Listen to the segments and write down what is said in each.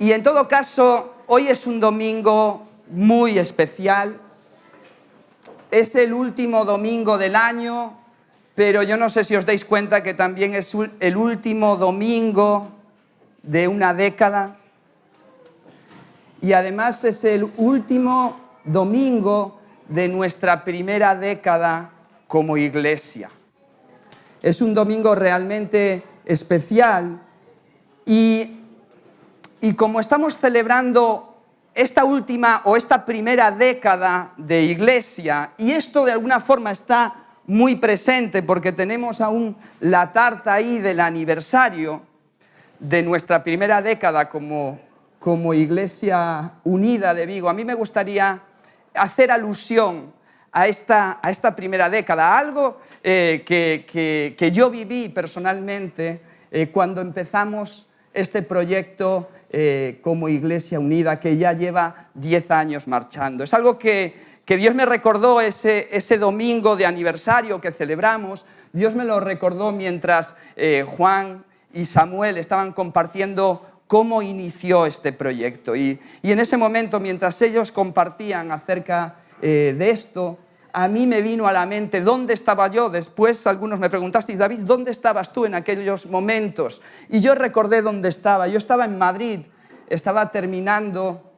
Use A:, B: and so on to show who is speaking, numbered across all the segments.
A: Y en todo caso, hoy es un domingo muy especial. Es el último domingo del año, pero yo no sé si os dais cuenta que también es el último domingo de una década. Y además es el último domingo de nuestra primera década como iglesia. Es un domingo realmente especial y como estamos celebrando esta última o esta primera década de iglesia, y esto de alguna forma está muy presente porque tenemos aún la tarta ahí del aniversario de nuestra primera década como Iglesia Unida de Vigo, a mí me gustaría hacer alusión a esta primera década, algo que yo viví personalmente cuando empezamos este proyecto como Iglesia Unida, que ya lleva 10 años marchando. Es algo que Dios me recordó ese domingo de aniversario que celebramos. Dios me lo recordó mientras Juan y Samuel estaban compartiendo cómo inició este proyecto. Y en ese momento, mientras ellos compartían acerca de esto, a mí me vino a la mente dónde estaba yo. Después algunos me preguntasteis, David, ¿dónde estabas tú en aquellos momentos? Y yo recordé dónde estaba. Yo estaba en Madrid, estaba terminando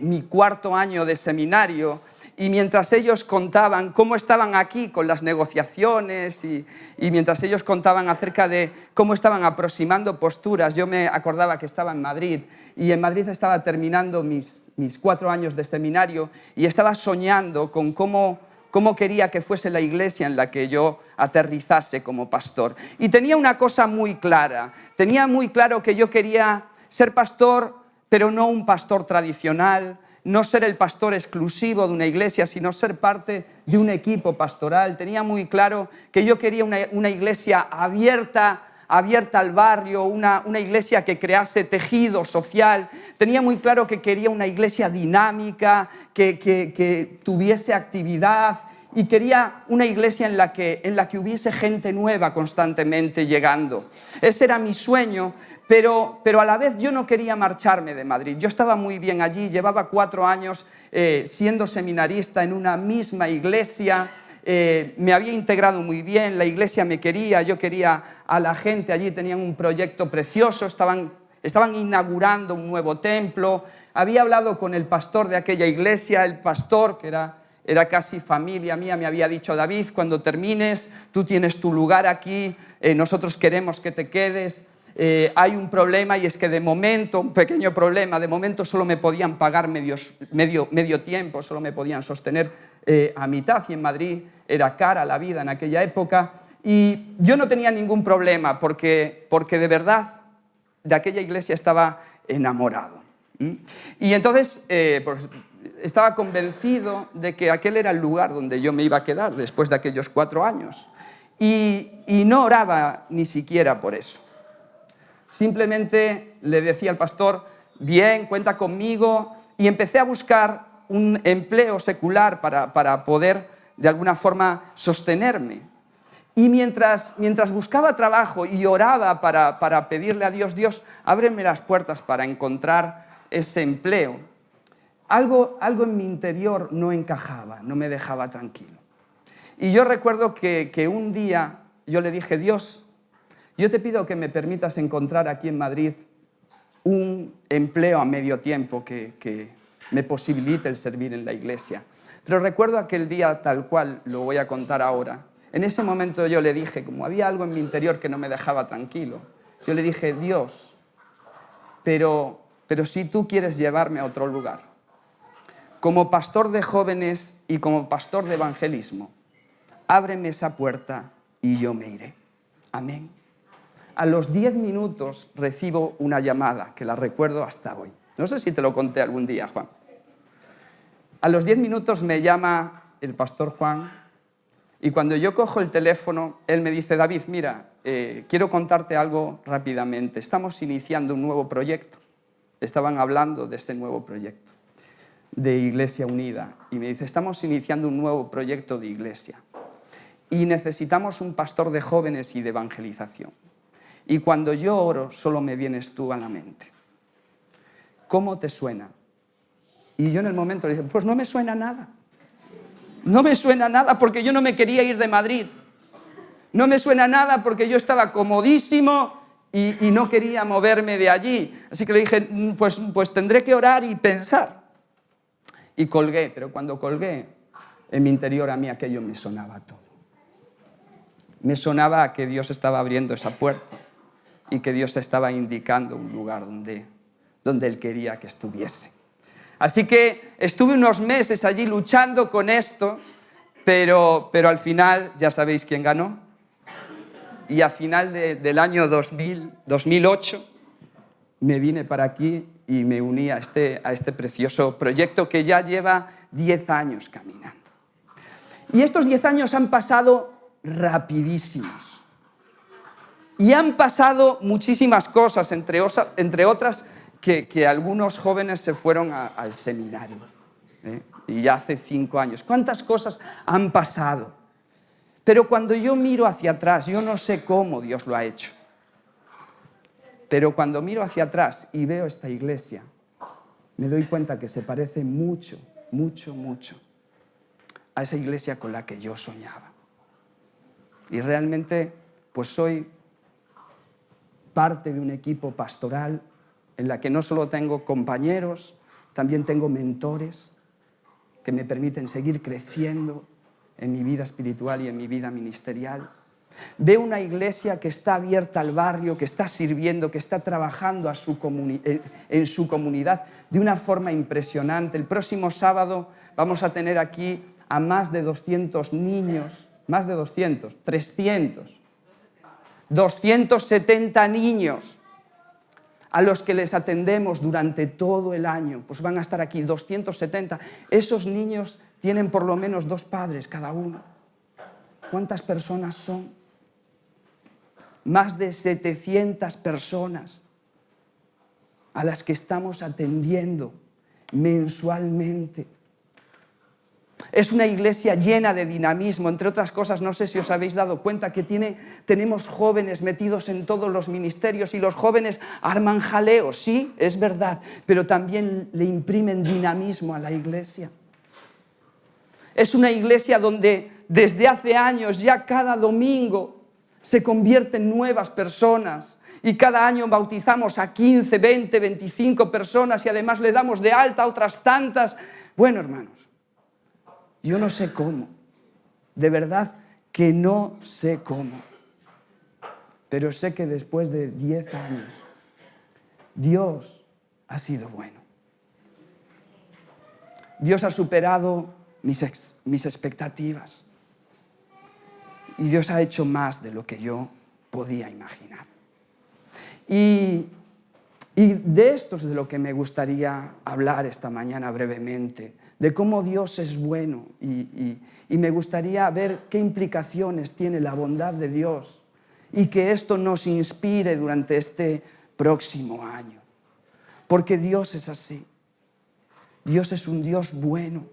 A: mi cuarto año de seminario, y mientras ellos contaban cómo estaban aquí con las negociaciones y mientras ellos contaban acerca de cómo estaban aproximando posturas, yo me acordaba que estaba en Madrid, y en Madrid estaba terminando mis 4 años de seminario y estaba soñando con cómo quería que fuese la iglesia en la que yo aterrizase como pastor. Y tenía una cosa muy clara, tenía muy claro que yo quería ser pastor, pero no un pastor tradicional, no ser el pastor exclusivo de una iglesia, sino ser parte de un equipo pastoral. Tenía muy claro que yo quería una iglesia abierta al barrio, una iglesia que crease tejido social. Tenía muy claro que quería una iglesia dinámica, que tuviese actividad, y quería una iglesia en la que hubiese gente nueva constantemente llegando. Ese era mi sueño, pero a la vez yo no quería marcharme de Madrid. Yo estaba muy bien allí, llevaba 4 años siendo seminarista en una misma iglesia. Me había integrado muy bien, la iglesia me quería, yo quería a la gente allí, tenían un proyecto precioso, estaban inaugurando un nuevo templo. Había hablado con el pastor de aquella iglesia, el pastor, que era casi familia mía, me había dicho, David, cuando termines, tú tienes tu lugar aquí, nosotros queremos que te quedes. Hay un problema, y es que de momento, un pequeño problema, de momento solo me podían pagar medio tiempo, solo me podían sostener a mitad, y en Madrid era cara la vida en aquella época, y yo no tenía ningún problema porque de verdad de aquella iglesia estaba enamorado. Y entonces pues, estaba convencido de que aquel era el lugar donde yo me iba a quedar después de aquellos 4 años, y no oraba ni siquiera por eso. Simplemente le decía al pastor, bien, cuenta conmigo, y empecé a buscar un empleo secular para poder de alguna forma sostenerme. Y mientras buscaba trabajo y oraba para pedirle a Dios, Dios, ábreme las puertas para encontrar ese empleo, algo en mi interior no encajaba, no me dejaba tranquilo. Y yo recuerdo que un día yo le dije, Dios, yo te pido que me permitas encontrar aquí en Madrid un empleo a medio tiempo que me posibilite el servir en la iglesia. Pero recuerdo aquel día tal cual lo voy a contar ahora. En ese momento yo le dije, como había algo en mi interior que no me dejaba tranquilo, yo le dije, Dios, pero si tú quieres llevarme a otro lugar, como pastor de jóvenes y como pastor de evangelismo, ábreme esa puerta y yo me iré. Amén. A los 10 minutos recibo una llamada, que la recuerdo hasta hoy. No sé si te lo conté algún día, Juan. A los 10 minutos me llama el pastor Juan, y cuando yo cojo el teléfono, él me dice, David, mira, quiero contarte algo rápidamente. Estamos iniciando un nuevo proyecto. Estaban hablando de ese nuevo proyecto de Iglesia Unida. Y me dice, estamos iniciando un nuevo proyecto de iglesia. Y necesitamos un pastor de jóvenes y de evangelización. Y cuando yo oro, solo me vienes tú a la mente. ¿cómo te suena? Y yo en el momento le dije, pues no me suena nada. No me suena nada porque yo no me quería ir de Madrid. No me suena nada porque yo estaba comodísimo y no quería moverme de allí. Así que le dije, pues tendré que orar y pensar. Y colgué, pero cuando colgué, en mi interior a mí aquello me sonaba todo. Me sonaba a que Dios estaba abriendo esa puerta y que Dios estaba indicando un lugar donde Él quería que estuviese. Así que estuve unos meses allí luchando con esto, pero al final ya sabéis quién ganó. Y a final del año 2008 me vine para aquí y me uní a este precioso proyecto que ya lleva 10 años caminando. Y estos 10 años han pasado rapidísimos. Y han pasado muchísimas cosas, entre otras que algunos jóvenes se fueron al seminario. Y ya hace 5 años. ¿Cuántas cosas han pasado? Pero cuando yo miro hacia atrás, yo no sé cómo Dios lo ha hecho. Pero cuando miro hacia atrás y veo esta iglesia, me doy cuenta que se parece mucho, mucho, mucho a esa iglesia con la que yo soñaba. Y realmente, pues soy parte de un equipo pastoral en la que no solo tengo compañeros, también tengo mentores que me permiten seguir creciendo en mi vida espiritual y en mi vida ministerial. Veo una iglesia que está abierta al barrio, que está sirviendo, que está trabajando en su comunidad de una forma impresionante. El próximo sábado vamos a tener aquí a más de 200 niños, más de 200, 300, 270 niños a los que les atendemos durante todo el año. Pues van a estar aquí 270. Esos niños tienen por lo menos 2 padres cada uno. ¿Cuántas personas son? Más de 700 personas a las que estamos atendiendo mensualmente. Es una iglesia llena de dinamismo, entre otras cosas, no sé si os habéis dado cuenta que tenemos jóvenes metidos en todos los ministerios y los jóvenes arman jaleo, sí, es verdad, pero también le imprimen dinamismo a la iglesia. Es una iglesia donde desde hace años ya cada domingo se convierten nuevas personas y cada año bautizamos a 15, 20, 25 personas y además le damos de alta a otras tantas. Bueno, hermanos, yo no sé cómo, de verdad que no sé cómo, pero sé que después de 10 años Dios ha sido bueno. Dios ha superado mis expectativas y Dios ha hecho más de lo que yo podía imaginar. Y de esto es de lo que me gustaría hablar esta mañana brevemente, de cómo Dios es bueno y me gustaría ver qué implicaciones tiene la bondad de Dios y que esto nos inspire durante este próximo año. Porque Dios es así. Dios es un Dios bueno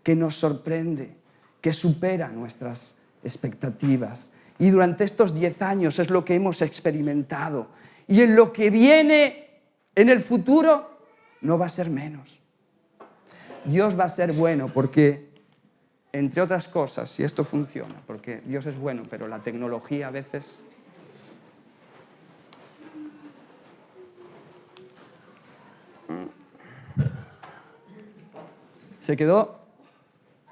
A: que nos sorprende, que supera nuestras expectativas. Y durante estos 10 años es lo que hemos experimentado. Y en lo que viene en el futuro no va a ser menos. Dios va a ser bueno porque, entre otras cosas, si esto funciona, porque Dios es bueno, pero la tecnología a veces... Se quedó...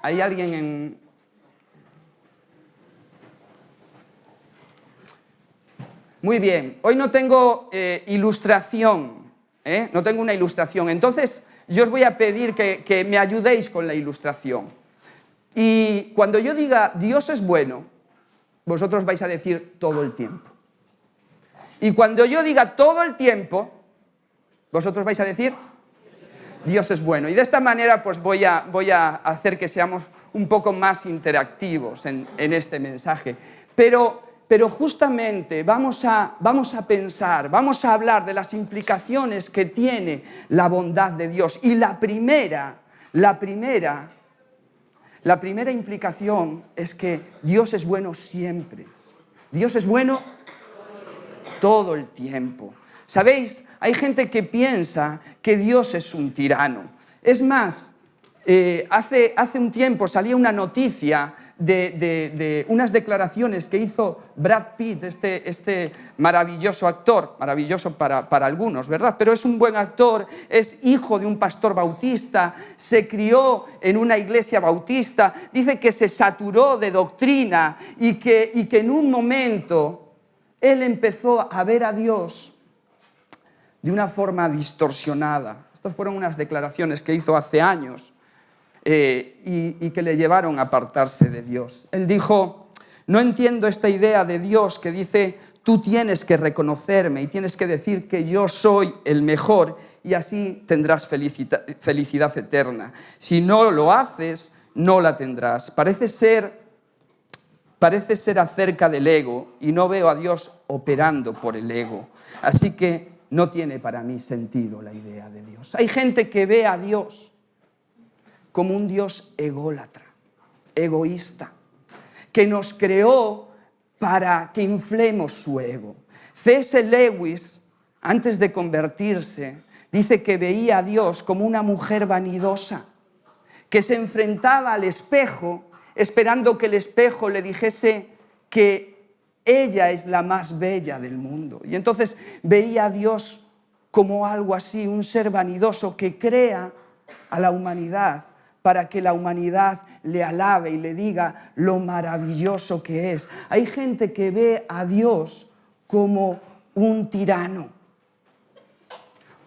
A: ¿Hay alguien en...? Muy bien, hoy no tengo ilustración, no tengo una ilustración, entonces yo os voy a pedir que me ayudéis con la ilustración. Y cuando yo diga Dios es bueno, vosotros vais a decir todo el tiempo. Y cuando yo diga todo el tiempo, vosotros vais a decir Dios es bueno. Y de esta manera pues voy a hacer que seamos un poco más interactivos en este mensaje. Pero justamente vamos a pensar, vamos a hablar de las implicaciones que tiene la bondad de Dios. Y la primera implicación es que Dios es bueno siempre. Dios es bueno todo el tiempo. ¿Sabéis? Hay gente que piensa que Dios es un tirano. Es más, hace un tiempo salía una noticia de unas declaraciones que hizo Brad Pitt, este maravilloso actor, maravilloso para algunos, ¿verdad? Pero es un buen actor, es hijo de un pastor bautista, se crió en una iglesia bautista, dice que se saturó de doctrina y que en un momento él empezó a ver a Dios de una forma distorsionada. Estas fueron unas declaraciones que hizo hace años. Y que le llevaron a apartarse de Dios. Él dijo: no entiendo esta idea de Dios que dice, tú tienes que reconocerme y tienes que decir que yo soy el mejor y así tendrás felicidad eterna. Si no lo haces, no la tendrás. Parece ser acerca del ego y no veo a Dios operando por el ego. Así que no tiene para mí sentido la idea de Dios. Hay gente que ve a Dios como un Dios ególatra, egoísta, que nos creó para que inflemos su ego. C.S. Lewis, antes de convertirse, dice que veía a Dios como una mujer vanidosa, que se enfrentaba al espejo esperando que el espejo le dijese que ella es la más bella del mundo. Y entonces veía a Dios como algo así, un ser vanidoso que crea a la humanidad para que la humanidad le alabe y le diga lo maravilloso que es. Hay gente que ve a Dios como un tirano,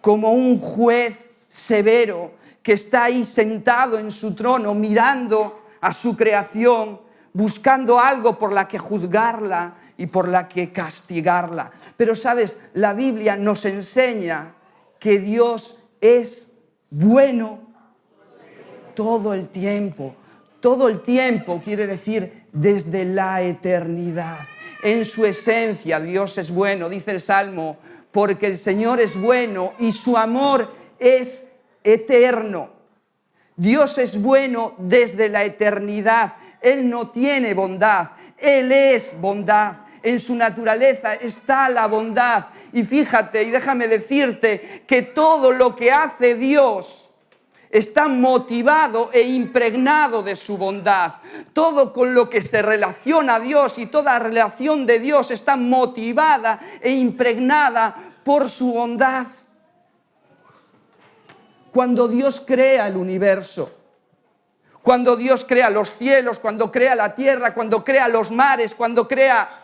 A: como un juez severo que está ahí sentado en su trono mirando a su creación, buscando algo por la que juzgarla y por la que castigarla. Pero, ¿sabes? La Biblia nos enseña que Dios es bueno todo el tiempo. Todo el tiempo quiere decir desde la eternidad. En su esencia Dios es bueno, dice el Salmo, porque el Señor es bueno y su amor es eterno. Dios es bueno desde la eternidad. Él no tiene bondad, Él es bondad. En su naturaleza está la bondad. Y fíjate, y déjame decirte que todo lo que hace Dios está motivado e impregnado de su bondad. Todo con lo que se relaciona a Dios y toda relación de Dios está motivada e impregnada por su bondad. Cuando Dios crea el universo, cuando Dios crea los cielos, cuando crea la tierra, cuando crea los mares, cuando crea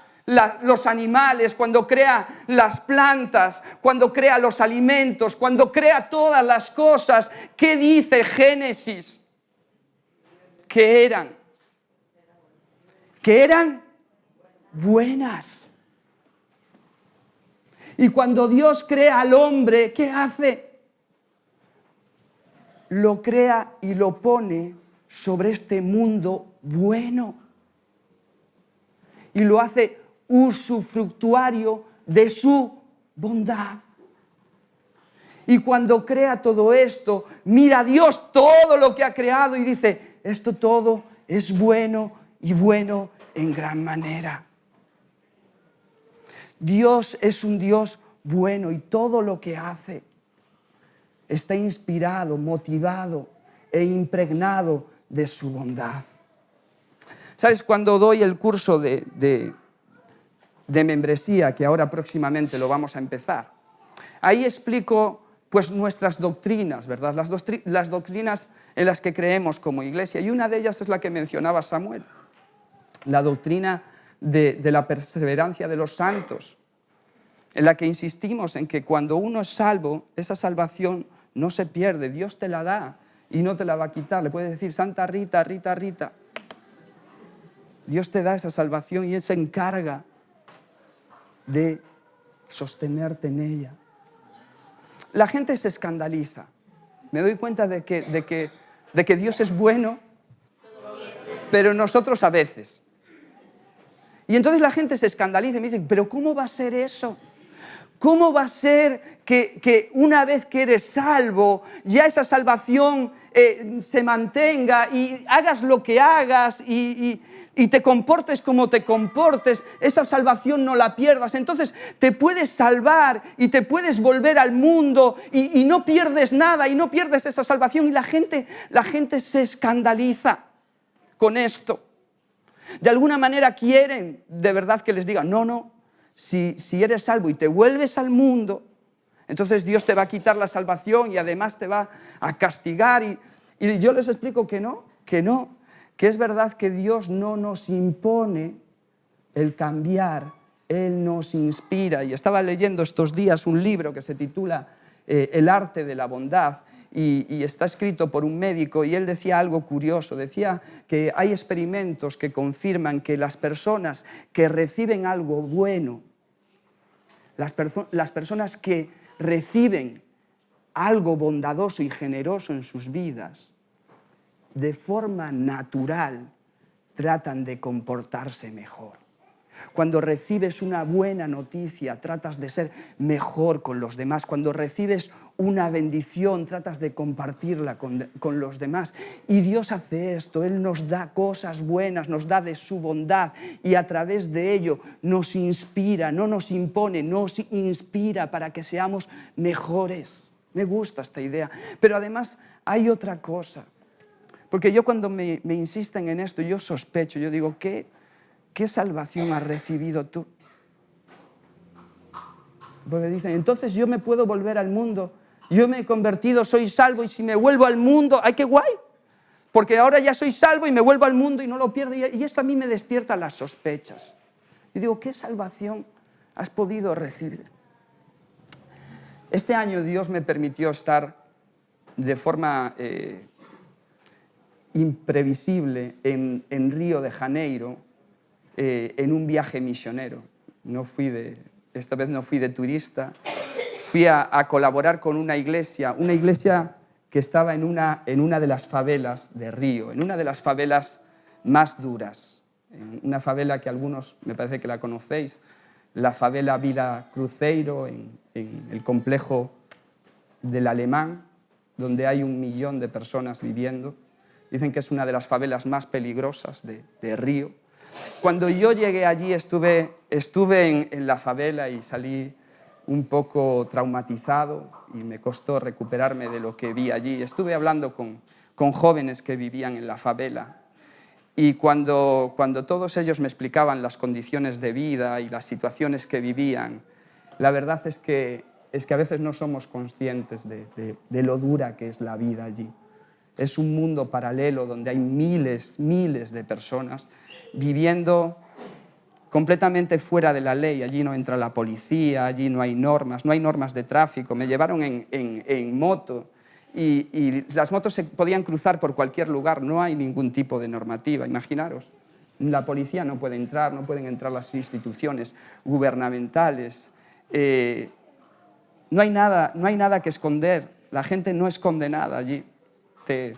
A: los animales, cuando crea las plantas, cuando crea los alimentos, cuando crea todas las cosas, ¿qué dice Génesis? Que eran buenas. Y cuando Dios crea al hombre, ¿qué hace? Lo crea y lo pone sobre este mundo bueno. Y lo hace usufructuario de su bondad. Y cuando crea todo esto, mira a Dios todo lo que ha creado y dice, esto todo es bueno y bueno en gran manera. Dios es un Dios bueno y todo lo que hace está inspirado, motivado e impregnado de su bondad. ¿Sabes? Cuando doy el curso de membresía, que ahora próximamente lo vamos a empezar, ahí explico pues nuestras doctrinas, ¿verdad? Las doctrinas en las que creemos como iglesia. Y una de ellas es la que mencionaba Samuel, la doctrina de la perseverancia de los santos, en la que insistimos en que cuando uno es salvo, esa salvación no se pierde, Dios te la da y no te la va a quitar. Le puedes decir, Santa Rita, Rita, Rita. Dios te da esa salvación y Él se encarga de sostenerte en ella. La gente se escandaliza. Me doy cuenta de que Dios es bueno, pero nosotros a veces. Y entonces la gente se escandaliza y me dicen, ¿pero cómo va a ser eso? ¿Cómo va a ser que una vez que eres salvo, ya esa salvación se mantenga y hagas lo que hagas y te comportes como te comportes, esa salvación no la pierdas? Entonces te puedes salvar y te puedes volver al mundo y no pierdes nada y no pierdes esa salvación, y la gente se escandaliza con esto. De alguna manera quieren de verdad que les diga, no, si eres salvo y te vuelves al mundo, entonces Dios te va a quitar la salvación y además te va a castigar. Y yo les explico que no, que es verdad que Dios no nos impone el cambiar, Él nos inspira. Y estaba leyendo estos días un libro que se titula El arte de la bondad, y está escrito por un médico, y él decía algo curioso. Decía que hay experimentos que confirman que las personas que reciben algo bueno, las personas que reciben algo bondadoso y generoso en sus vidas, de forma natural tratan de comportarse mejor. Cuando recibes una buena noticia, tratas de ser mejor con los demás. Cuando recibes una bendición, tratas de compartirla con los demás. Y Dios hace esto, Él nos da cosas buenas, nos da de su bondad, y a través de ello nos inspira, no nos impone, nos inspira para que seamos mejores. Me gusta esta idea. Pero además hay otra cosa. Porque yo cuando me insisten en esto, yo sospecho, yo digo, ¿qué salvación has recibido tú? Porque dicen, entonces yo me puedo volver al mundo, yo me he convertido, soy salvo, y si me vuelvo al mundo, ¡ay, qué guay! Porque ahora ya soy salvo y me vuelvo al mundo y no lo pierdo, y esto a mí me despierta las sospechas. Y digo, ¿qué salvación has podido recibir? Este año Dios me permitió estar de forma imprevisible en Río de Janeiro, en un viaje misionero. Esta vez no fui de turista, fui a colaborar con una iglesia que estaba en una de las favelas de Río, en una de las favelas más duras, en una favela que algunos me parece que la conocéis, la favela Vila Cruzeiro, en el complejo del Alemán, donde hay 1 millón de personas viviendo. Dicen que es una de las favelas más peligrosas de Río. Cuando yo llegué allí estuve en la favela y salí un poco traumatizado y me costó recuperarme de lo que vi allí. Estuve hablando con jóvenes que vivían en la favela, y cuando todos ellos me explicaban las condiciones de vida y las situaciones que vivían, la verdad es que a veces no somos conscientes de lo dura que es la vida allí. Es un mundo paralelo donde hay miles de personas viviendo completamente fuera de la ley. Allí no entra la policía, allí no hay normas de tráfico. Me llevaron en moto y las motos se podían cruzar por cualquier lugar, no hay ningún tipo de normativa, imaginaros. La policía no puede entrar, no pueden entrar las instituciones gubernamentales. No hay nada que esconder, la gente no esconde nada allí. Te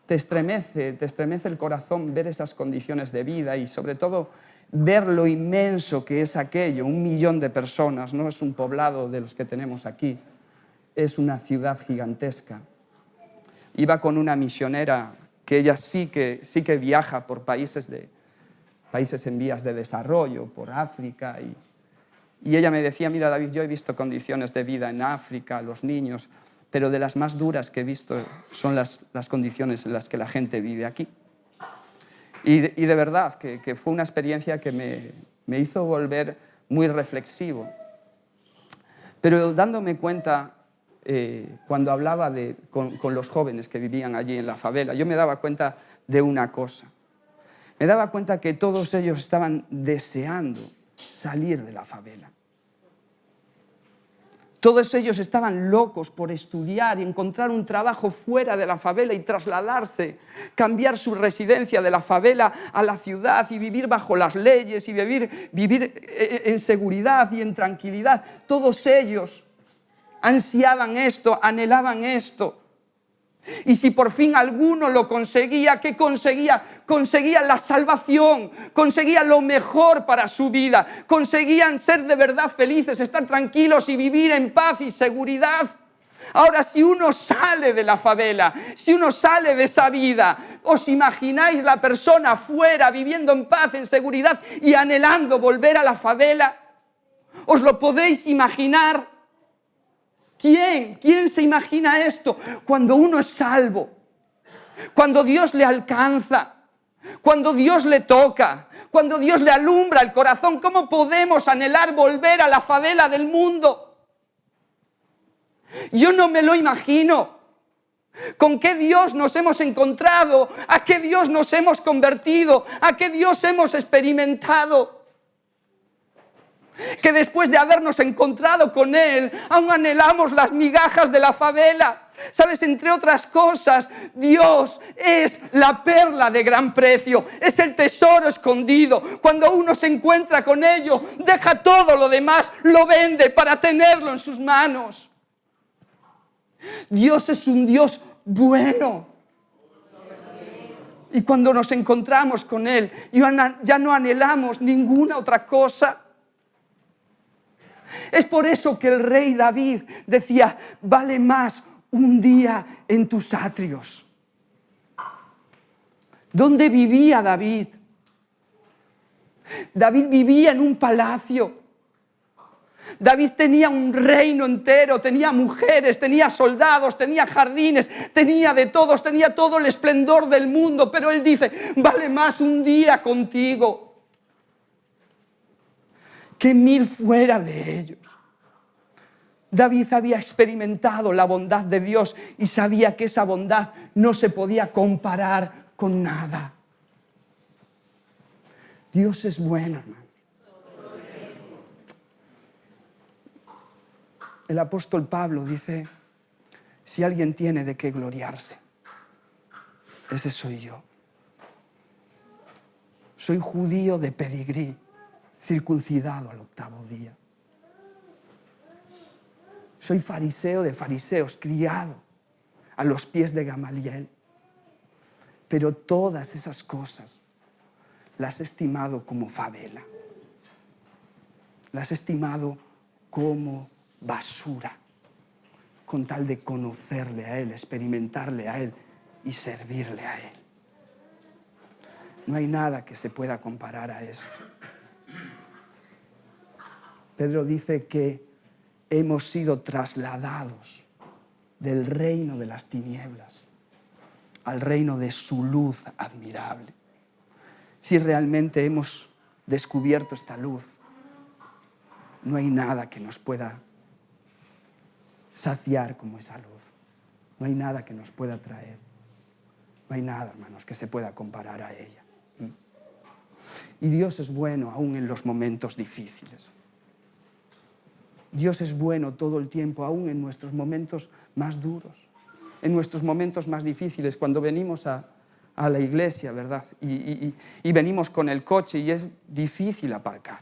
A: estremece el corazón ver esas condiciones de vida y sobre todo ver lo inmenso que es aquello, 1 millón de personas, no es un poblado de los que tenemos aquí, es una ciudad gigantesca. Iba con una misionera que ella sí que viaja por países en vías de desarrollo, por África, y ella me decía, mira David, yo he visto condiciones de vida en África, los niños, pero de las más duras que he visto son las condiciones en las que la gente vive aquí. Y de verdad que fue una experiencia que me hizo volver muy reflexivo. Pero dándome cuenta, cuando hablaba con los jóvenes que vivían allí en la favela, yo me daba cuenta de una cosa. Me daba cuenta que todos ellos estaban deseando salir de la favela. Todos ellos estaban locos por estudiar y encontrar un trabajo fuera de la favela y trasladarse, cambiar su residencia de la favela a la ciudad y vivir bajo las leyes y vivir en seguridad y en tranquilidad. Todos ellos ansiaban esto, anhelaban esto. Y si por fin alguno lo conseguía, ¿qué conseguía? Conseguía la salvación, conseguía lo mejor para su vida, conseguían ser de verdad felices, estar tranquilos y vivir en paz y seguridad. Ahora, si uno sale de la favela, si uno sale de esa vida, ¿os imagináis la persona fuera viviendo en paz, en seguridad y anhelando volver a la favela? ¿Os lo podéis imaginar? ¿Quién se imagina esto? Cuando uno es salvo, cuando Dios le alcanza, cuando Dios le toca, cuando Dios le alumbra el corazón, ¿cómo podemos anhelar volver a la favela del mundo? Yo no me lo imagino. ¿Con qué Dios nos hemos encontrado? ¿A qué Dios nos hemos convertido? ¿A qué Dios hemos experimentado? Que después de habernos encontrado con Él, aún anhelamos las migajas de la favela. ¿Sabes? Entre otras cosas, Dios es la perla de gran precio, es el tesoro escondido. Cuando uno se encuentra con ello, deja todo lo demás, lo vende para tenerlo en sus manos. Dios es un Dios bueno. Y cuando nos encontramos con Él, ya no anhelamos ninguna otra cosa. Es por eso que el rey David decía, vale más un día en tus atrios. ¿Dónde vivía David? David vivía en un palacio. David tenía un reino entero, tenía mujeres, tenía soldados, tenía jardines, tenía de todos, tenía todo el esplendor del mundo. Pero él dice, vale más un día contigo que 1000 fuera de ellos. David había experimentado la bondad de Dios y sabía que esa bondad no se podía comparar con nada. Dios es bueno, hermano. El apóstol Pablo dice, si alguien tiene de qué gloriarse, ese soy yo. Soy judío de pedigrí, circuncidado al 8º día. Soy fariseo de fariseos, criado a los pies de Gamaliel. Pero todas esas cosas las he estimado como favela. Las he estimado como basura, con tal de conocerle a Él, experimentarle a Él y servirle a Él. No hay nada que se pueda comparar a esto. Pedro dice que hemos sido trasladados del reino de las tinieblas al reino de su luz admirable. Si realmente hemos descubierto esta luz, no hay nada que nos pueda saciar como esa luz. No hay nada que nos pueda traer. No hay nada, hermanos, que se pueda comparar a ella. Y Dios es bueno aún en los momentos difíciles. Dios es bueno todo el tiempo, aún en nuestros momentos más duros, en nuestros momentos más difíciles, cuando venimos a la iglesia, ¿verdad? Y venimos con el coche y es difícil aparcar.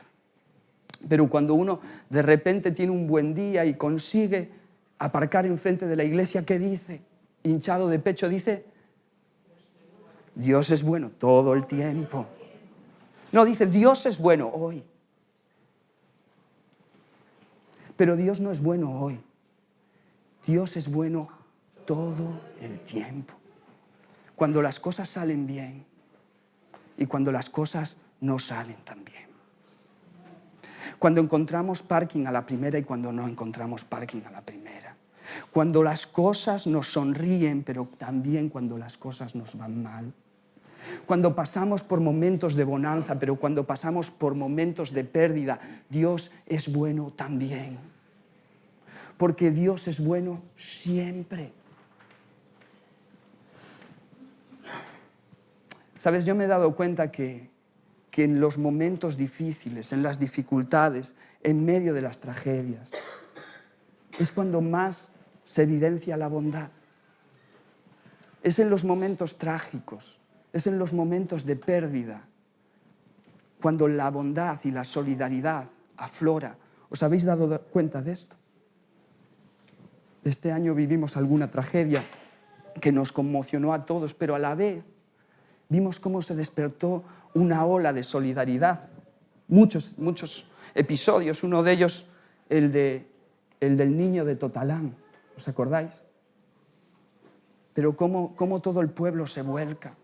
A: Pero cuando uno de repente tiene un buen día y consigue aparcar enfrente de la iglesia, ¿qué dice? Hinchado de pecho dice, Dios es bueno todo el tiempo. No, dice, Dios es bueno hoy. Pero Dios no es bueno hoy. Dios es bueno todo el tiempo. Cuando las cosas salen bien y cuando las cosas no salen tan bien. Cuando encontramos parking a la primera y cuando no encontramos parking a la primera. Cuando las cosas nos sonríen, pero también cuando las cosas nos van mal. Cuando pasamos por momentos de bonanza, pero cuando pasamos por momentos de pérdida, Dios es bueno también. Porque Dios es bueno siempre. Sabes, yo me he dado cuenta que en los momentos difíciles, en las dificultades, en medio de las tragedias, es cuando más se evidencia la bondad. Es en los momentos trágicos, es en los momentos de pérdida, cuando la bondad y la solidaridad aflora. ¿Os habéis dado cuenta de esto? Este año vivimos alguna tragedia que nos conmocionó a todos, pero a la vez vimos cómo se despertó una ola de solidaridad. Muchos episodios, uno de ellos el del niño de Totalán, ¿os acordáis? Pero cómo todo el pueblo se vuelca,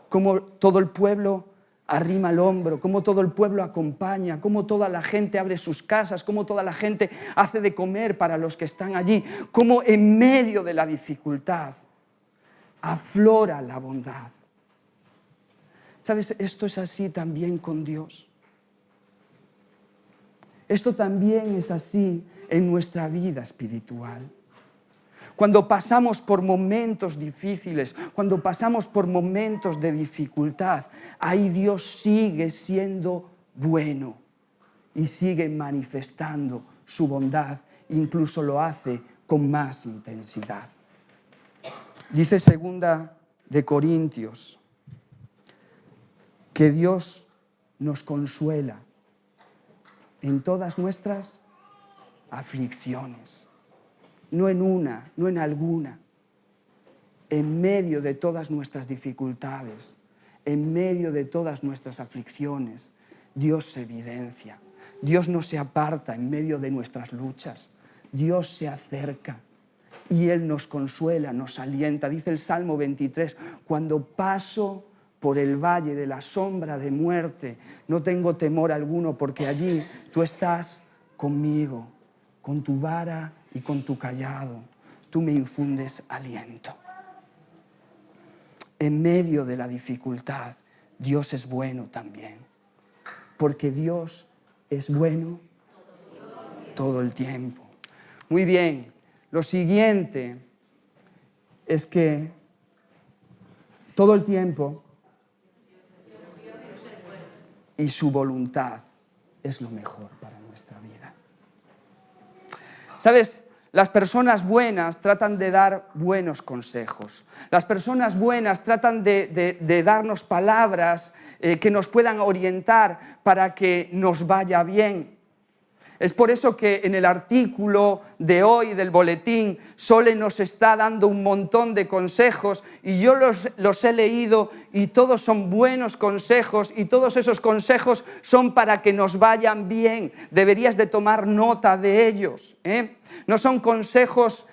A: cómo todo el pueblo arrima el hombro, cómo todo el pueblo acompaña, cómo toda la gente abre sus casas, cómo toda la gente hace de comer para los que están allí, cómo en medio de la dificultad aflora la bondad. ¿Sabes? Esto es así también con Dios. Esto también es así en nuestra vida espiritual. Cuando pasamos por momentos difíciles, cuando pasamos por momentos de dificultad, ahí Dios sigue siendo bueno y sigue manifestando su bondad, incluso lo hace con más intensidad. Dice 2 de Corintios que Dios nos consuela en todas nuestras aflicciones. No en una, no en alguna. En medio de todas nuestras dificultades, en medio de todas nuestras aflicciones, Dios se evidencia. Dios no se aparta en medio de nuestras luchas. Dios se acerca y Él nos consuela, nos alienta. Dice el Salmo 23, cuando paso por el valle de la sombra de muerte, no tengo temor alguno porque allí tú estás conmigo, con tu vara y con tu cayado, tú me infundes aliento. En medio de la dificultad, Dios es bueno también, porque Dios es bueno todo el tiempo. Muy bien, lo siguiente es que todo el tiempo y su voluntad es lo mejor para nuestra vida. ¿Sabes? Las personas buenas tratan de dar buenos consejos. Las personas buenas tratan de darnos palabras que nos puedan orientar para que nos vaya bien. Es por eso que en el artículo de hoy del boletín Sole nos está dando un montón de consejos y yo los he leído y todos son buenos consejos y todos esos consejos son para que nos vayan bien. Deberías de tomar nota de ellos, ¿eh? No son consejos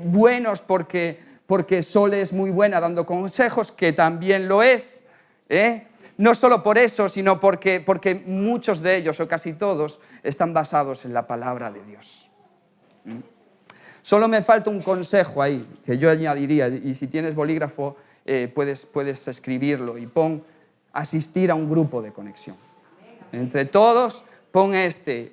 A: buenos porque Sole es muy buena dando consejos, que también lo es, ¿eh? No solo por eso, sino porque muchos de ellos, o casi todos, están basados en la palabra de Dios. Solo me falta un consejo ahí, que yo añadiría, y si tienes bolígrafo puedes escribirlo, y pon asistir a un grupo de conexión. Entre todos, pon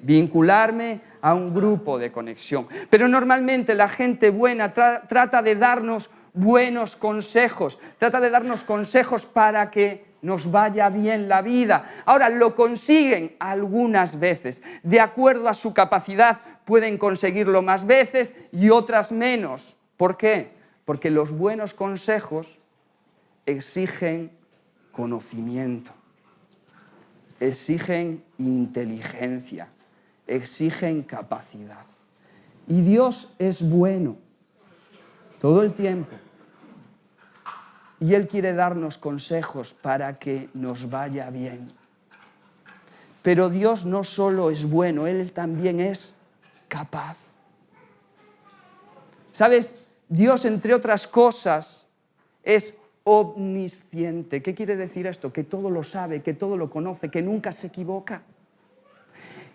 A: vincularme a un grupo de conexión. Pero normalmente la gente buena trata de darnos buenos consejos, trata de darnos consejos para que nos vaya bien la vida. Ahora, lo consiguen algunas veces. De acuerdo a su capacidad, pueden conseguirlo más veces y otras menos. ¿Por qué? Porque los buenos consejos exigen conocimiento, exigen inteligencia, exigen capacidad. Y Dios es bueno todo el tiempo. Y Él quiere darnos consejos para que nos vaya bien. Pero Dios no solo es bueno, Él también es capaz. ¿Sabes? Dios, entre otras cosas, es omnisciente. ¿Qué quiere decir esto? Que todo lo sabe, que todo lo conoce, que nunca se equivoca.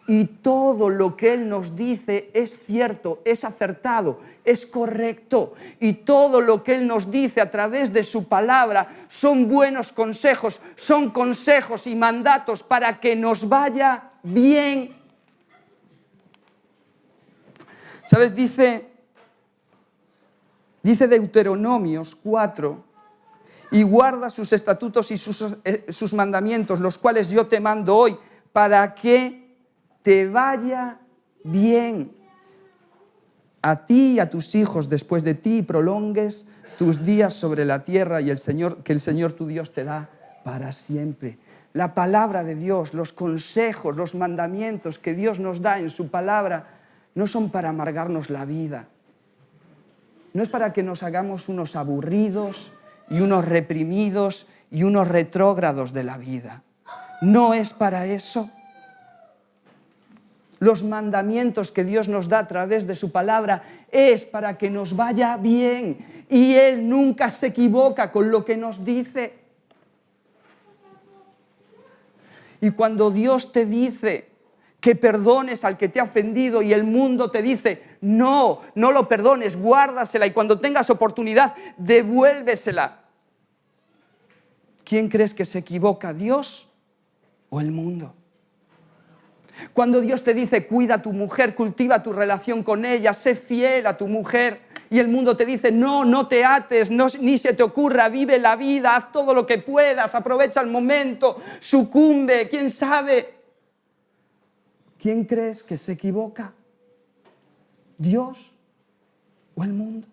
A: Y todo lo que Él nos dice es cierto, es acertado, es correcto. Y todo lo que Él nos dice a través de su palabra son buenos consejos, son consejos y mandatos para que nos vaya bien. ¿Sabes? Dice Deuteronomios 4, y guarda sus estatutos y sus mandamientos, los cuales yo te mando hoy, para que te vaya bien a ti y a tus hijos después de ti, y prolongues tus días sobre la tierra y que el Señor tu Dios te da para siempre. La palabra de Dios, los consejos, los mandamientos que Dios nos da en su palabra no son para amargarnos la vida. No es para que nos hagamos unos aburridos y unos reprimidos y unos retrógrados de la vida. No es para eso. Los mandamientos que Dios nos da a través de su palabra es para que nos vaya bien. Y Él nunca se equivoca con lo que nos dice. Y cuando Dios te dice que perdones al que te ha ofendido y el mundo te dice, no lo perdones, guárdasela y cuando tengas oportunidad, devuélvesela. ¿Quién crees que se equivoca, Dios o el mundo? Cuando Dios te dice, cuida a tu mujer, cultiva tu relación con ella, sé fiel a tu mujer, y el mundo te dice, no te ates, ni se te ocurra, vive la vida, haz todo lo que puedas, aprovecha el momento, sucumbe, quién sabe. ¿Quién crees que se equivoca? ¿Dios o el mundo?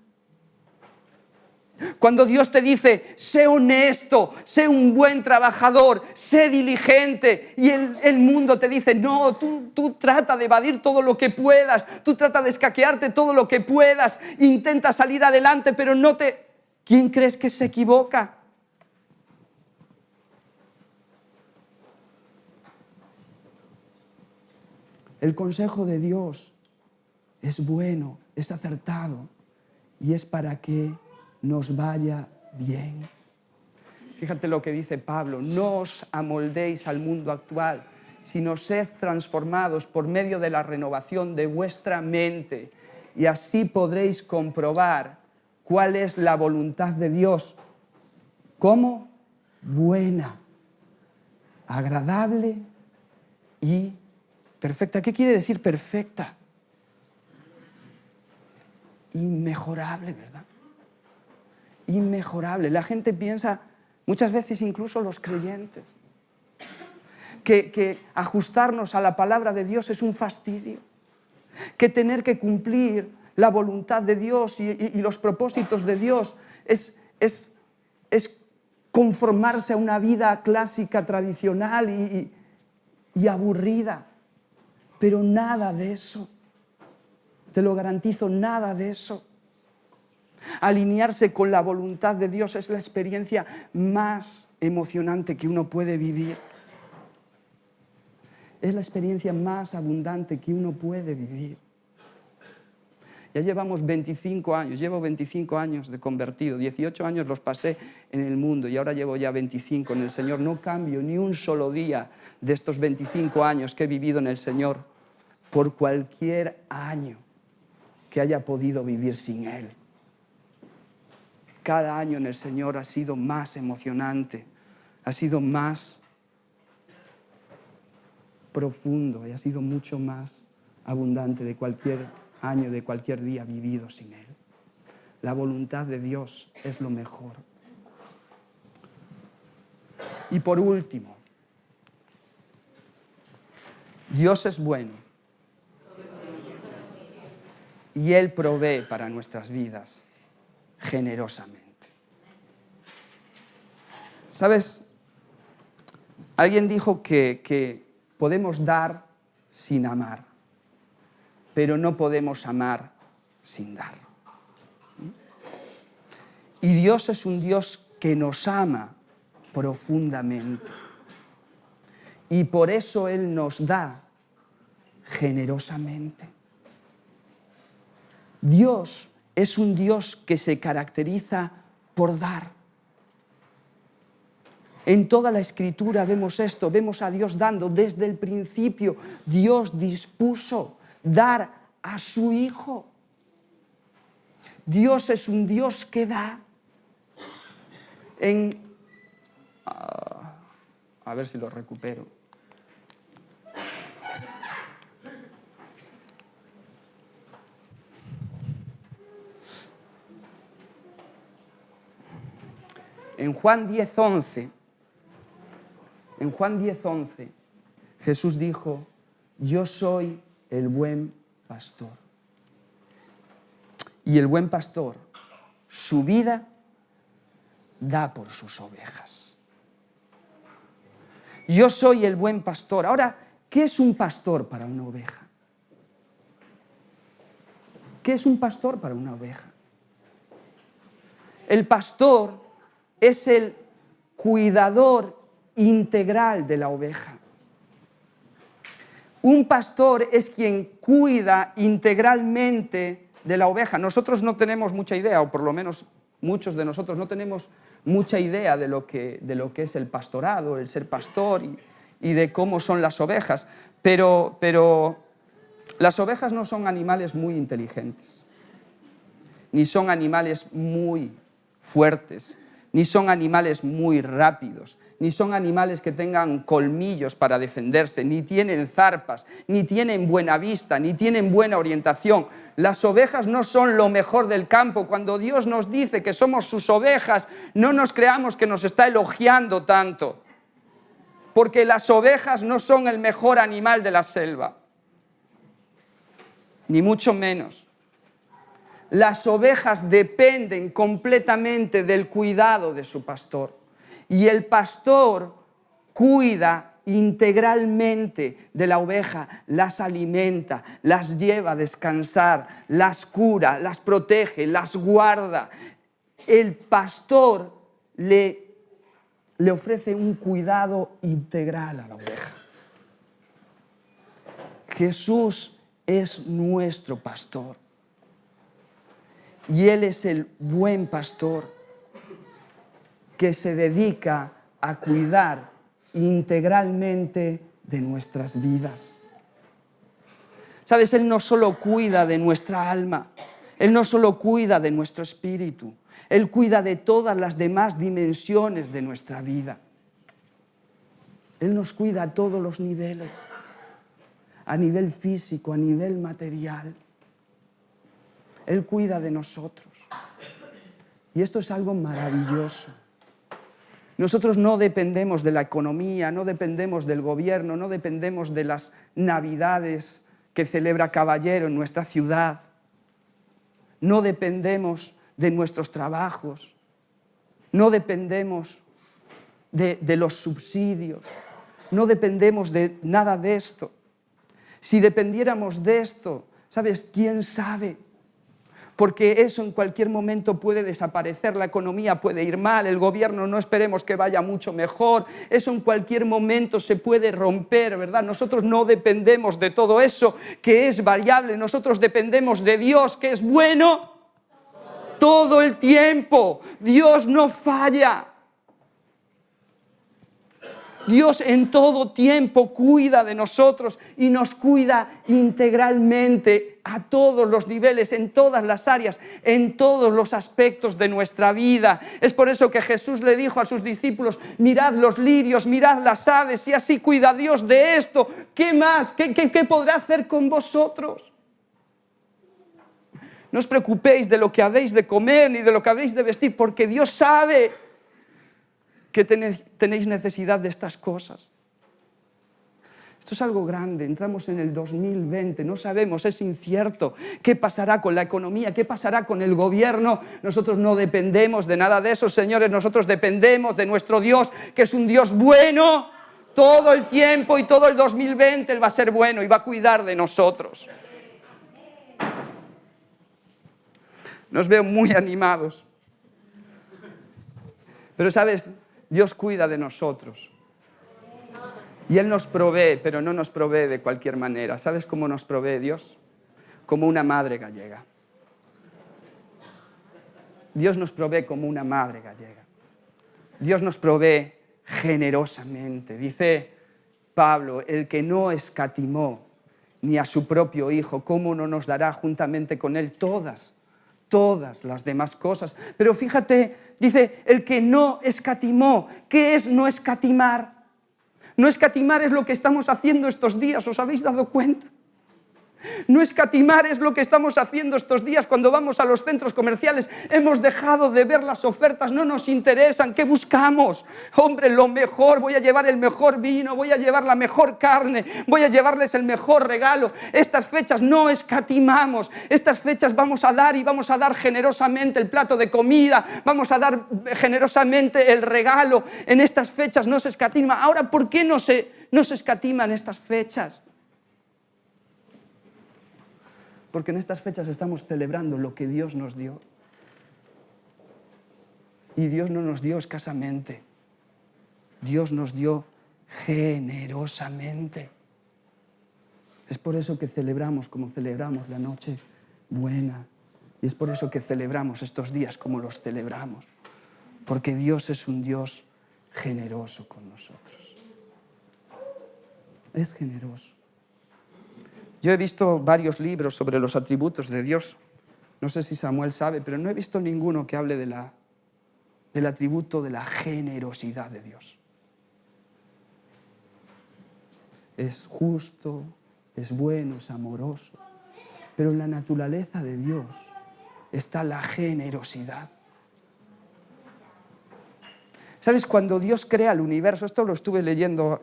A: Cuando Dios te dice, sé honesto, sé un buen trabajador, sé diligente, y el mundo te dice, no, tú trata de evadir todo lo que puedas, tú trata de escaquearte todo lo que puedas, intenta salir adelante, pero no te... ¿Quién crees que se equivoca? El consejo de Dios es bueno, es acertado y es para que nos vaya bien. Fíjate lo que dice Pablo, no os amoldéis al mundo actual, sino sed transformados por medio de la renovación de vuestra mente y así podréis comprobar cuál es la voluntad de Dios. ¿Cómo? Buena, agradable y perfecta. ¿Qué quiere decir perfecta? Inmejorable, ¿verdad? Inmejorable. La gente piensa, muchas veces incluso los creyentes, que ajustarnos a la palabra de Dios es un fastidio, que tener que cumplir la voluntad de Dios y los propósitos de Dios es conformarse a una vida clásica, tradicional y aburrida. Pero nada de eso, te lo garantizo, nada de eso. Alinearse con la voluntad de Dios es la experiencia más emocionante que uno puede vivir. Es la experiencia más abundante que uno puede vivir. Ya llevamos 25 años, llevo 25 años de convertido, 18 años los pasé en el mundo y ahora llevo ya 25 en el Señor. No cambio ni un solo día de estos 25 años que he vivido en el Señor por cualquier año que haya podido vivir sin Él. Cada año en el Señor ha sido más emocionante, ha sido más profundo y ha sido mucho más abundante de cualquier año, de cualquier día vivido sin Él. La voluntad de Dios es lo mejor. Y por último, Dios es bueno y Él provee para nuestras vidas generosamente. ¿Sabes? Alguien dijo que podemos dar sin amar, pero no podemos amar sin dar. Y Dios es un Dios que nos ama profundamente. Y por eso Él nos da generosamente. Dios es un Dios que se caracteriza por dar. En toda la Escritura vemos esto, vemos a Dios dando. Desde el principio Dios dispuso dar a su Hijo. Dios es un Dios que da. A ver si lo recupero. En Juan 10:11, Jesús dijo, yo soy el buen pastor. Y el buen pastor, su vida da por sus ovejas. Yo soy el buen pastor. Ahora, ¿qué es un pastor para una oveja? ¿Qué es un pastor para una oveja? El pastor es el cuidador integral de la oveja. Un pastor es quien cuida integralmente de la oveja. Nosotros no tenemos mucha idea, o por lo menos muchos de nosotros no tenemos mucha idea de lo que es el pastorado, el ser pastor y de cómo son las ovejas. Pero las ovejas no son animales muy inteligentes, ni son animales muy fuertes, ni son animales muy rápidos, ni son animales que tengan colmillos para defenderse, ni tienen zarpas, ni tienen buena vista, ni tienen buena orientación. Las ovejas no son lo mejor del campo. Cuando Dios nos dice que somos sus ovejas, no nos creamos que nos está elogiando tanto, porque las ovejas no son el mejor animal de la selva, ni mucho menos. Las ovejas dependen completamente del cuidado de su pastor. Y el pastor cuida integralmente de la oveja, las alimenta, las lleva a descansar, las cura, las protege, las guarda. El pastor le ofrece un cuidado integral a la oveja. Jesús es nuestro pastor. Y Él es el buen pastor que se dedica a cuidar integralmente de nuestras vidas. ¿Sabes? Él no solo cuida de nuestra alma, Él no solo cuida de nuestro espíritu, Él cuida de todas las demás dimensiones de nuestra vida. Él nos cuida a todos los niveles, a nivel físico, a nivel material. Él cuida de nosotros. Y esto es algo maravilloso. Nosotros no dependemos de la economía, no dependemos del gobierno, no dependemos de las navidades que celebra Caballero en nuestra ciudad. No dependemos de nuestros trabajos, no dependemos de los subsidios, no dependemos de nada de esto. Si dependiéramos de esto, ¿sabes? ¿Quién sabe? Porque eso en cualquier momento puede desaparecer, la economía puede ir mal, el gobierno no esperemos que vaya mucho mejor, eso en cualquier momento se puede romper, ¿verdad? Nosotros no dependemos de todo eso que es variable, nosotros dependemos de Dios, que es bueno todo el tiempo. Dios no falla. Dios en todo tiempo cuida de nosotros y nos cuida integralmente a todos los niveles, en todas las áreas, en todos los aspectos de nuestra vida. Es por eso que Jesús le dijo a sus discípulos: mirad los lirios, mirad las aves, y así cuida Dios de esto. ¿Qué más? ¿Qué podrá hacer con vosotros? No os preocupéis de lo que habéis de comer ni de lo que habréis de vestir, porque Dios sabe que tenéis necesidad de estas cosas. Esto es algo grande, entramos en el 2020, no sabemos, es incierto qué pasará con la economía, qué pasará con el gobierno. Nosotros no dependemos de nada de eso, señores, nosotros dependemos de nuestro Dios, que es un Dios bueno todo el tiempo, y todo el 2020 Él va a ser bueno y va a cuidar de nosotros. Nos veo muy animados. Pero, ¿sabes? Dios cuida de nosotros. Y Él nos provee, pero no nos provee de cualquier manera. ¿Sabes cómo nos provee Dios? Como una madre gallega. Dios nos provee como una madre gallega. Dios nos provee generosamente. Dice Pablo: el que no escatimó ni a su propio Hijo, ¿cómo no nos dará juntamente con Él todas las demás cosas? Pero fíjate, dice, el que no escatimó. ¿Qué es no escatimar? No escatimar es lo que estamos haciendo estos días, ¿os habéis dado cuenta? No escatimar es lo que estamos haciendo estos días cuando vamos a los centros comerciales. Hemos dejado de ver las ofertas, no nos interesan. ¿Qué buscamos? Hombre, lo mejor, voy a llevar el mejor vino, voy a llevar la mejor carne, voy a llevarles el mejor regalo. Estas fechas no escatimamos, estas fechas vamos a dar, y vamos a dar generosamente el plato de comida, vamos a dar generosamente el regalo. En estas fechas no se escatima. Ahora, ¿por qué no se escatiman estas fechas? Porque en estas fechas estamos celebrando lo que Dios nos dio. Y Dios no nos dio escasamente. Dios nos dio generosamente. Es por eso que celebramos como celebramos la noche buena. Y es por eso que celebramos estos días como los celebramos. Porque Dios es un Dios generoso con nosotros. Es generoso. Yo he visto varios libros sobre los atributos de Dios. No sé si Samuel sabe, pero no he visto ninguno que hable del atributo de la generosidad de Dios. Es justo, es bueno, es amoroso. Pero en la naturaleza de Dios está la generosidad. ¿Sabes? Cuando Dios crea el universo, esto lo estuve leyendo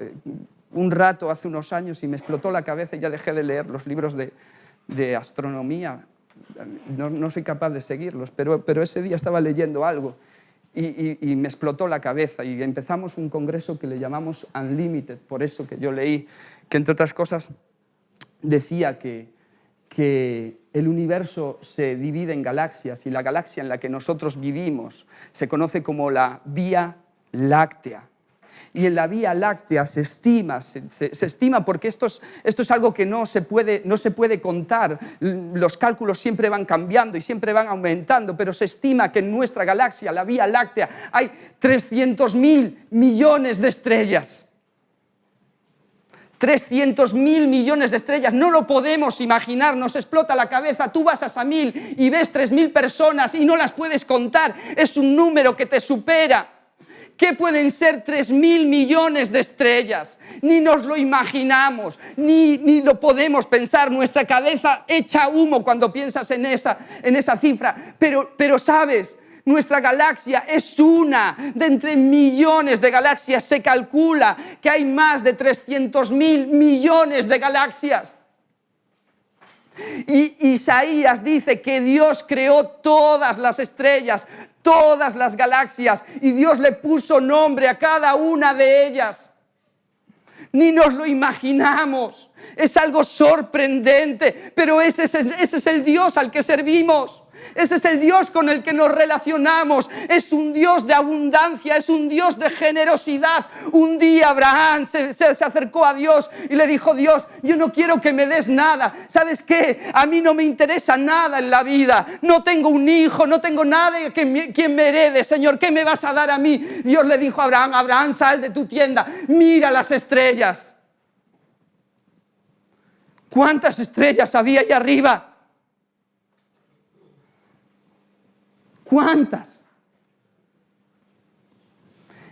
A: un rato hace unos años y me explotó la cabeza y ya dejé de leer los libros de astronomía. No soy capaz de seguirlos, pero ese día estaba leyendo algo y me explotó la cabeza y empezamos un congreso que le llamamos Unlimited, por eso que yo leí, que entre otras cosas decía que el universo se divide en galaxias y la galaxia en la que nosotros vivimos se conoce como la Vía Láctea. Y en la Vía Láctea se estima porque esto es algo que no se puede contar. Los cálculos siempre van cambiando y siempre van aumentando, pero se estima que en nuestra galaxia, la Vía Láctea, hay 300.000 millones de estrellas. 300.000 millones de estrellas, no lo podemos imaginar, nos explota la cabeza. Tú vas a Samil y ves 3.000 personas y no las puedes contar, es un número que te supera. ¿Qué pueden ser 3.000 millones de estrellas? Ni nos lo imaginamos, ni lo podemos pensar. Nuestra cabeza echa humo cuando piensas en esa cifra. Pero ¿sabes? Nuestra galaxia es una de entre millones de galaxias. Se calcula que hay más de 300.000 millones de galaxias. Y Isaías dice que Dios creó todas las estrellas, todas las galaxias, y Dios le puso nombre a cada una de ellas. Ni nos lo imaginamos. Es algo sorprendente, pero ese es el Dios al que servimos. Ese es el Dios con el que nos relacionamos. Es un Dios de abundancia, es un Dios de generosidad. Un día Abraham se acercó a Dios y le dijo: Dios, yo no quiero que me des nada. ¿Sabes qué? A mí no me interesa nada en la vida. No tengo un hijo, no tengo nada quien me herede. Señor, ¿qué me vas a dar a mí? Dios le dijo a Abraham: Abraham, sal de tu tienda, mira las estrellas. ¿Cuántas estrellas había ahí arriba? ¿Cuántas?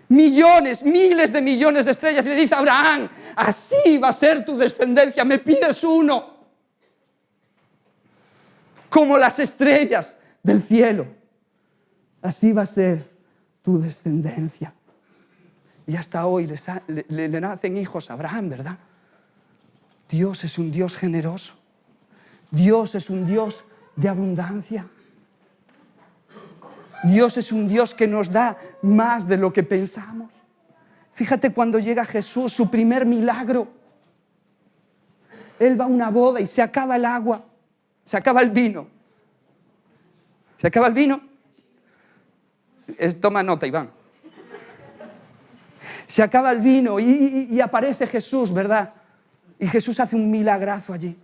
A: Millones, miles de millones de estrellas. Y le dice a Abraham: así va a ser tu descendencia, me pides uno. Como las estrellas del cielo, así va a ser tu descendencia. Y hasta hoy le nacen hijos a Abraham, ¿verdad? Dios es un Dios generoso. Dios es un Dios de abundancia. Dios es un Dios que nos da más de lo que pensamos. Fíjate cuando llega Jesús, su primer milagro. Él va a una boda y se acaba el agua, se acaba el vino. ¿Se acaba el vino? Toma nota, Iván. Se acaba el vino y aparece Jesús, ¿verdad? Y Jesús hace un milagrazo allí.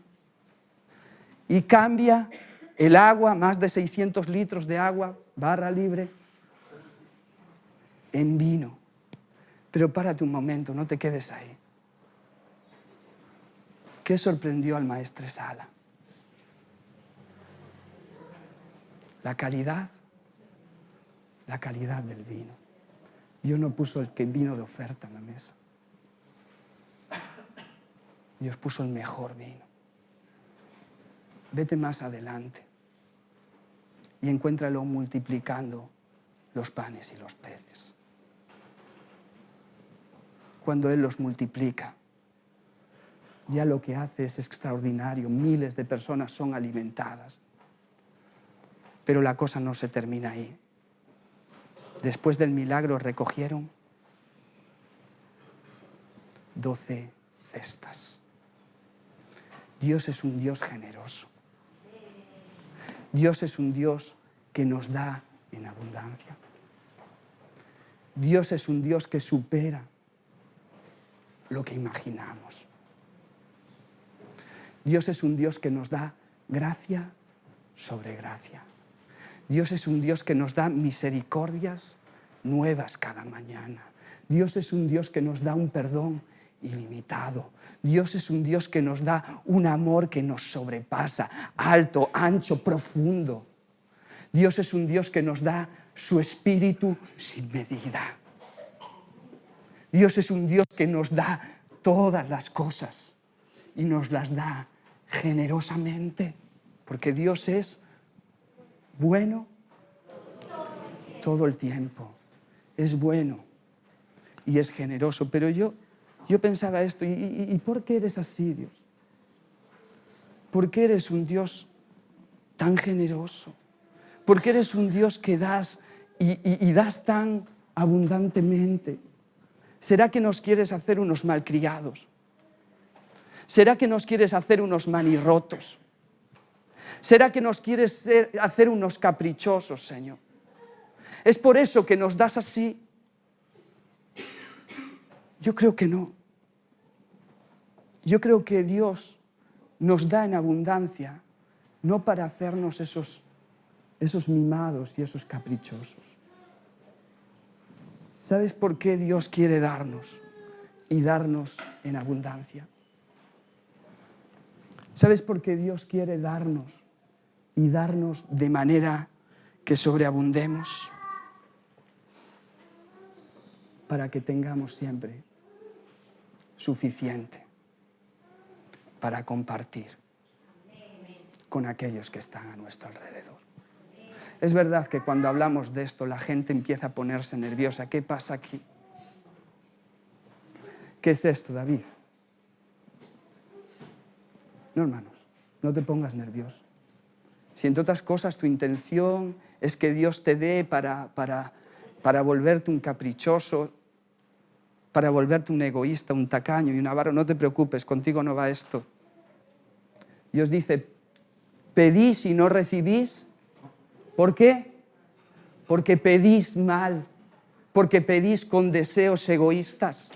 A: Y cambia el agua, más de 600 litros de agua, barra libre, en vino. Pero párate un momento, no te quedes ahí. ¿Qué sorprendió al maestresala? La calidad del vino. Dios no puso el vino de oferta en la mesa. Dios puso el mejor vino. Vete más adelante y encuéntralo multiplicando los panes y los peces. Cuando Él los multiplica, ya lo que hace es extraordinario. Miles de personas son alimentadas. Pero la cosa no se termina ahí. Después del milagro recogieron 12 cestas. Dios es un Dios generoso. Dios es un Dios que nos da en abundancia. Dios es un Dios que supera lo que imaginamos. Dios es un Dios que nos da gracia sobre gracia. Dios es un Dios que nos da misericordias nuevas cada mañana. Dios es un Dios que nos da un perdón ilimitado. Dios es un Dios que nos da un amor que nos sobrepasa, alto, ancho, profundo. Dios es un Dios que nos da su espíritu sin medida. Dios es un Dios que nos da todas las cosas y nos las da generosamente, porque Dios es bueno todo el tiempo. Es bueno y es generoso. Pero yo pensaba esto, ¿y por qué eres así, Dios? ¿Por qué eres un Dios tan generoso? ¿Por qué eres un Dios que das y das tan abundantemente? ¿Será que nos quieres hacer unos malcriados? ¿Será que nos quieres hacer unos manirrotos? ¿Será que nos quieres hacer unos caprichosos, Señor? ¿Es por eso que nos das así? Yo creo que no. Yo creo que Dios nos da en abundancia, no para hacernos esos mimados y esos caprichosos. ¿Sabes por qué Dios quiere darnos y darnos en abundancia? ¿Sabes por qué Dios quiere darnos y darnos de manera que sobreabundemos? Para que tengamos siempre suficiente para compartir con aquellos que están a nuestro alrededor. Es verdad que cuando hablamos de esto la gente empieza a ponerse nerviosa. ¿Qué pasa aquí? ¿Qué es esto, David? No, hermanos, no te pongas nervioso. Si entre otras cosas tu intención es que Dios te dé para volverte un caprichoso, para volverte un egoísta, un tacaño y un avaro, no te preocupes, contigo no va esto. Dios dice, pedís y no recibís. ¿Por qué? Porque pedís mal, porque pedís con deseos egoístas.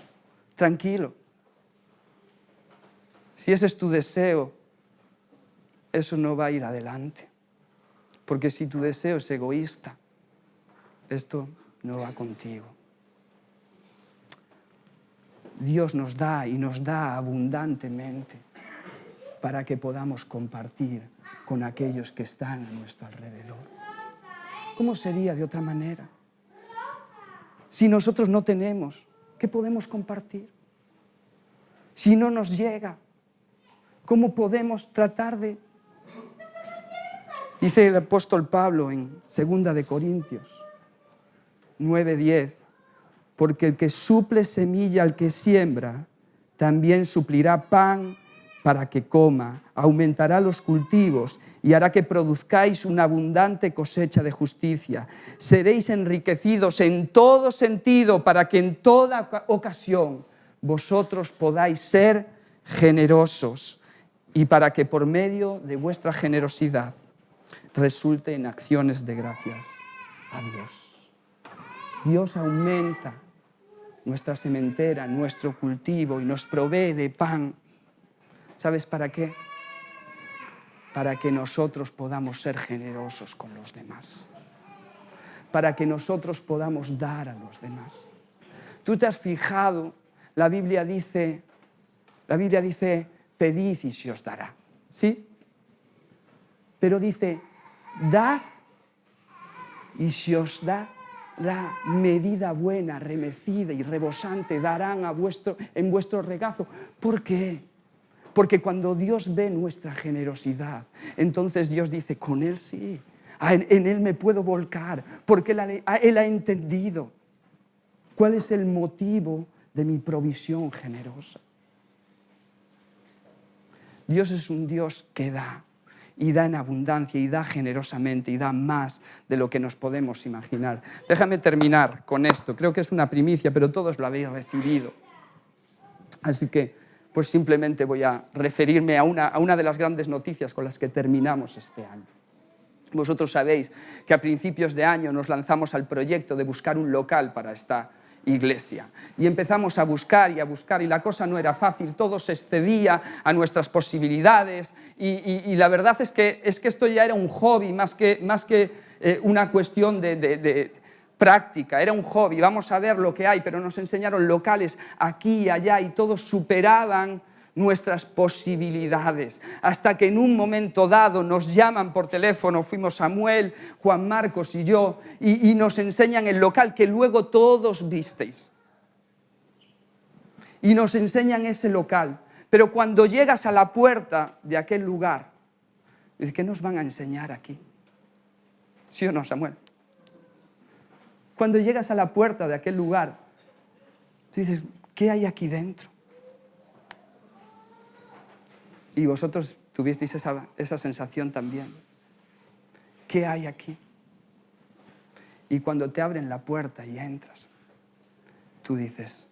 A: Tranquilo. Si ese es tu deseo, eso no va a ir adelante. Porque si tu deseo es egoísta, esto no va contigo. Dios nos da y nos da abundantemente para que podamos compartir con aquellos que están a nuestro alrededor. ¿Cómo sería de otra manera? Si nosotros no tenemos, ¿qué podemos compartir? Si no nos llega, ¿cómo podemos tratar de...? Dice el apóstol Pablo en 2 Corintios 9:10, porque el que suple semilla al que siembra, también suplirá pan para que coma, aumentará los cultivos y hará que produzcáis una abundante cosecha de justicia. Seréis enriquecidos en todo sentido para que en toda ocasión vosotros podáis ser generosos y para que por medio de vuestra generosidad resulte en acciones de gracias a Dios. Dios aumenta nuestra sementera, nuestro cultivo y nos provee de pan. ¿Sabes para qué? Para que nosotros podamos ser generosos con los demás. Para que nosotros podamos dar a los demás. Tú te has fijado, la Biblia dice, pedid y se os dará. ¿Sí? Pero dice, dad y se os da la medida buena, remecida y rebosante darán en vuestro regazo. ¿Por qué? Porque cuando Dios ve nuestra generosidad, entonces Dios dice, con Él sí, en Él me puedo volcar, porque Él ha entendido cuál es el motivo de mi provisión generosa. Dios es un Dios que da, y da en abundancia, y da generosamente, y da más de lo que nos podemos imaginar. Déjame terminar con esto. Creo que es una primicia, pero todos lo habéis recibido. Así que, pues simplemente voy a referirme a una de las grandes noticias con las que terminamos este año. Vosotros sabéis que a principios de año nos lanzamos al proyecto de buscar un local para esta iglesia. Y empezamos a buscar y la cosa no era fácil, todo se excedía a nuestras posibilidades y la verdad es que esto ya era un hobby más que una cuestión de práctica, era un hobby, vamos a ver lo que hay, pero nos enseñaron locales aquí y allá y todos superaban nuestras posibilidades, hasta que en un momento dado nos llaman por teléfono, fuimos Samuel, Juan Marcos y yo, y nos enseñan el local que luego todos visteis. Y nos enseñan ese local, pero cuando llegas a la puerta de aquel lugar, dices, ¿qué nos van a enseñar aquí? ¿Sí o no, Samuel? Cuando llegas a la puerta de aquel lugar, tú dices, ¿qué hay aquí dentro? Y vosotros tuvisteis esa sensación también. ¿Qué hay aquí? Y cuando te abren la puerta y entras, tú dices,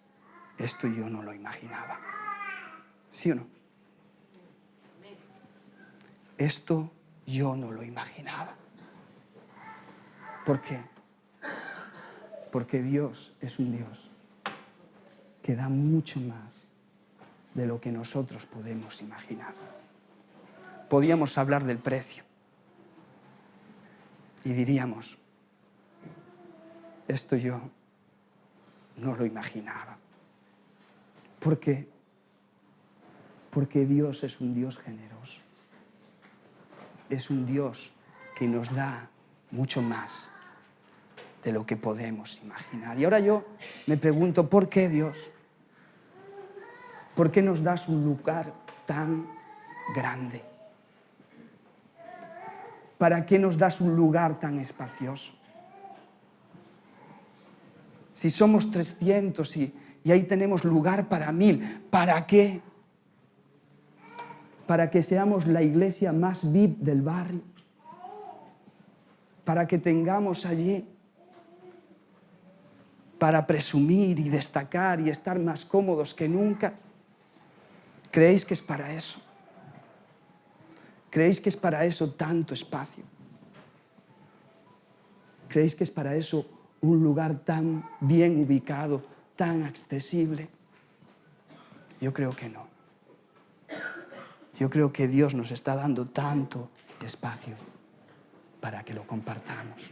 A: esto yo no lo imaginaba. ¿Sí o no? Esto yo no lo imaginaba. ¿Por qué? Porque Dios es un Dios que da mucho más de lo que nosotros podemos imaginar. Podíamos hablar del precio y diríamos, esto yo no lo imaginaba. ¿Por qué? Porque Dios es un Dios generoso. Es un Dios que nos da mucho más de lo que podemos imaginar. Y ahora yo me pregunto, ¿por qué Dios? ¿Por qué nos das un lugar tan grande? ¿Para qué nos das un lugar tan espacioso? Si somos 300 y ahí tenemos lugar para 1000, ¿para qué? Para que seamos la iglesia más VIP del barrio. Para que tengamos allí, para presumir y destacar y estar más cómodos que nunca. ¿Creéis que es para eso? ¿Creéis que es para eso tanto espacio? ¿Creéis que es para eso un lugar tan bien ubicado, tan accesible? Yo creo que no. Yo creo que Dios nos está dando tanto espacio para que lo compartamos.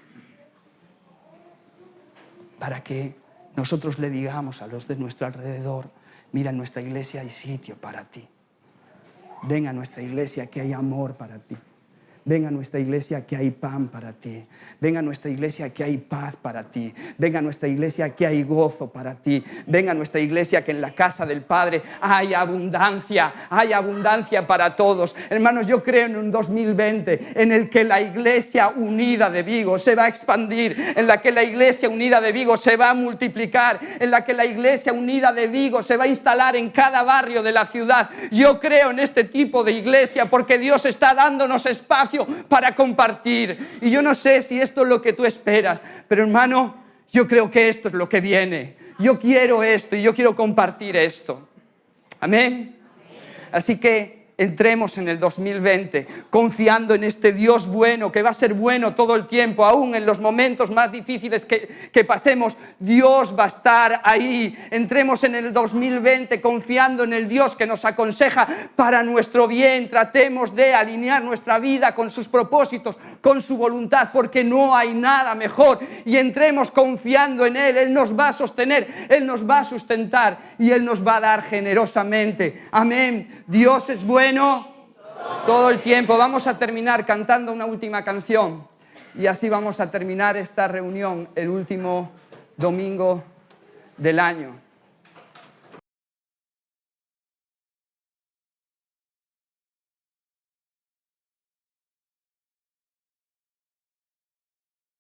A: Para que nosotros le digamos a los de nuestro alrededor, mira, en nuestra iglesia hay sitio para ti. Ven a nuestra iglesia que hay amor para ti. Ven a nuestra iglesia que hay pan para ti. Ven a nuestra iglesia que hay paz para ti. Ven a nuestra iglesia que hay gozo para ti. Ven a nuestra iglesia que en la casa del Padre hay abundancia para todos. Hermanos, yo creo en un 2020 en el que la iglesia unida de Vigo se va a expandir, en la que la iglesia unida de Vigo se va a multiplicar, en la que la iglesia unida de Vigo se va a instalar en cada barrio de la ciudad. Yo creo en este tipo de iglesia porque Dios está dándonos espacio para compartir. Y yo no sé si esto es lo que tú esperas, pero hermano, yo creo que esto es lo que viene. Yo quiero esto y yo quiero compartir esto. Amén. Así que entremos en el 2020 confiando en este Dios bueno, que va a ser bueno todo el tiempo, aún en los momentos más difíciles que pasemos, Dios va a estar ahí. Entremos en el 2020 confiando en el Dios que nos aconseja para nuestro bien. Tratemos de alinear nuestra vida con sus propósitos, con su voluntad, porque no hay nada mejor. Y entremos confiando en Él. Él nos va a sostener, Él nos va a sustentar y Él nos va a dar generosamente. Amén. Dios es bueno todo el tiempo. Vamos a terminar cantando una última canción y así vamos a terminar esta reunión el último domingo del año.